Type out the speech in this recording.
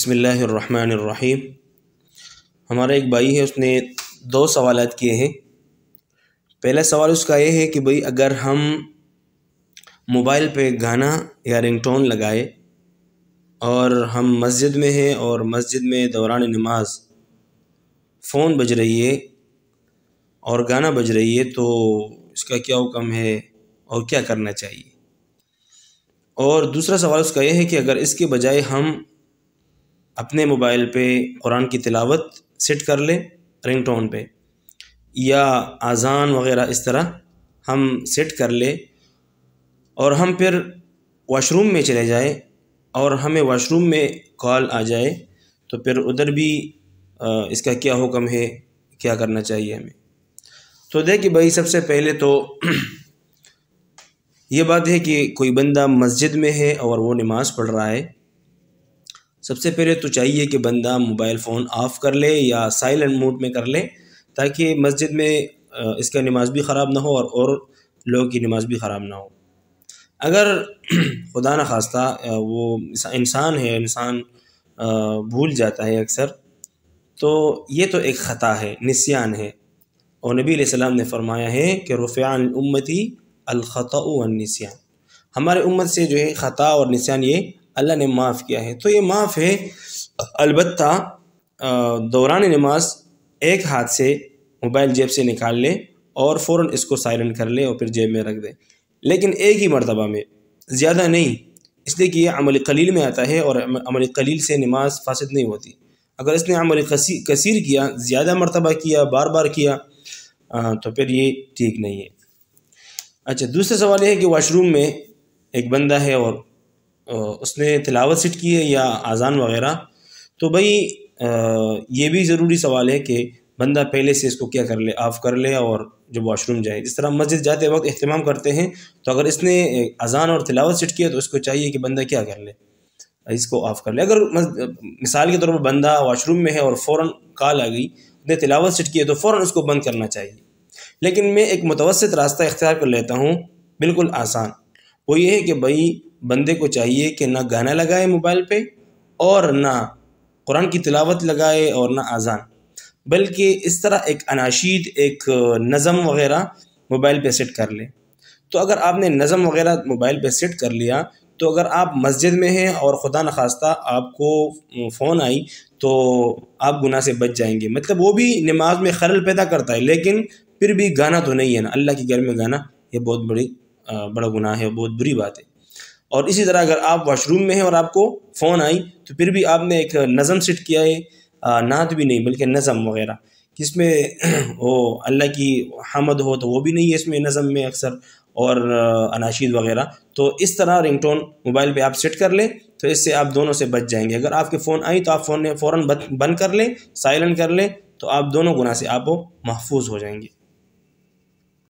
بسم اللہ الرحمن الرحیم۔ ہمارا ایک بھائی ہے، اس نے 2 سوالات کیے ہیں۔ پہلا سوال اس کا یہ ہے کہ بھئی اگر ہم موبائل پہ گانا یا رنگ ٹون لگائے اور ہم مسجد میں ہیں اور مسجد میں دوران نماز فون بج رہی ہے اور گانا بج رہی ہے تو اس کا کیا حکم ہے اور کیا کرنا چاہیے؟ اور دوسرا سوال اس کا یہ ہے کہ اگر اس کے بجائے ہم اپنے موبائل پہ قرآن کی تلاوت سیٹ کر لیں رنگ ٹون پہ، یا اذان وغیرہ اس طرح ہم سیٹ کر لیں اور ہم پھر واش روم میں چلے جائیں اور ہمیں واش روم میں کال آ جائے تو پھر ادھر بھی اس کا کیا حکم ہے، کیا کرنا چاہیے ہمیں؟ تو دیکھیں بھائی، سب سے پہلے تو یہ بات ہے کہ کوئی بندہ مسجد میں ہے اور وہ نماز پڑھ رہا ہے، سب سے پہلے تو چاہیے کہ بندہ موبائل فون آف کر لے یا سائلنٹ موڈ میں کر لے، تاکہ مسجد میں اس کا نماز بھی خراب نہ ہو اور لوگوں کی نماز بھی خراب نہ ہو۔ اگر خدا نخواستہ وہ انسان ہے، انسان بھول جاتا ہے اکثر، تو یہ تو ایک خطا ہے، نسیان ہے، اور نبی علیہ السلام نے فرمایا ہے کہ رفع عن امتی الخطأ والنسیان، ہمارے امت سے جو ہے خطا اور نسیان یہ اللہ نے معاف کیا ہے۔ تو یہ معاف ہے، البتہ دوران نماز ایک ہاتھ سے موبائل جیب سے نکال لے اور فوراً اس کو سائلنٹ کر لے اور پھر جیب میں رکھ دے، لیکن ایک ہی مرتبہ میں، زیادہ نہیں، اس لیے کہ یہ عمل قلیل میں آتا ہے اور عمل قلیل سے نماز فاسد نہیں ہوتی۔ اگر اس نے عمل کثیر کیا، زیادہ مرتبہ کیا، بار بار کیا، تو پھر یہ ٹھیک نہیں ہے۔ اچھا، دوسرا سوال یہ ہے کہ واش روم میں ایک بندہ ہے اور اس نے تلاوت سیٹ کی ہے یا اذان وغیرہ، تو بھائی یہ بھی ضروری سوال ہے کہ بندہ پہلے سے اس کو کیا کر لے، آف کر لے، اور جب واش روم جائے، جس طرح مسجد جاتے وقت اہتمام کرتے ہیں، تو اگر اس نے اذان اور تلاوت سیٹ کیا تو اس کو چاہیے کہ بندہ کیا کر لے، اس کو آف کر لے۔ اگر مثال کے طور پر بندہ واش روم میں ہے اور فوراً کال آ گئی، اس نے تلاوت سیٹ کی ہے، تو فوراً اس کو بند کرنا چاہیے۔ لیکن میں ایک متوسط راستہ اختیار کر لیتا ہوں، بالکل آسان، وہ یہ ہے کہ بھائی بندے کو چاہیے کہ نہ گانا لگائے موبائل پہ اور نہ قرآن کی تلاوت لگائے اور نہ اذان، بلکہ اس طرح ایک اناشید، ایک نظم وغیرہ موبائل پہ سیٹ کر لے۔ تو اگر آپ نے نظم وغیرہ موبائل پہ سیٹ کر لیا، تو اگر آپ مسجد میں ہیں اور خدا نخواستہ آپ کو فون آئی تو آپ گناہ سے بچ جائیں گے۔ مطلب وہ بھی نماز میں خلل پیدا کرتا ہے، لیکن پھر بھی گانا تو نہیں ہے نا، اللہ کے گھر میں گانا یہ بہت بڑا گناہ ہے، بہت بری بات ہے۔ اور اسی طرح اگر آپ واش روم میں ہیں اور آپ کو فون آئی تو پھر بھی آپ نے ایک نظم سیٹ کیا ہے، نعت بھی نہیں بلکہ نظم وغیرہ، جس میں وہ اللہ کی حمد ہو تو وہ بھی نہیں ہے اس میں نظم میں اکثر، اور اناشید وغیرہ، تو اس طرح رنگ ٹون موبائل پہ آپ سیٹ کر لیں تو اس سے آپ دونوں سے بچ جائیں گے۔ اگر آپ کے فون آئی تو آپ فون فوراً بند کر لیں، سائلنٹ کر لیں، تو آپ دونوں گناہ سے آپ محفوظ ہو جائیں گے۔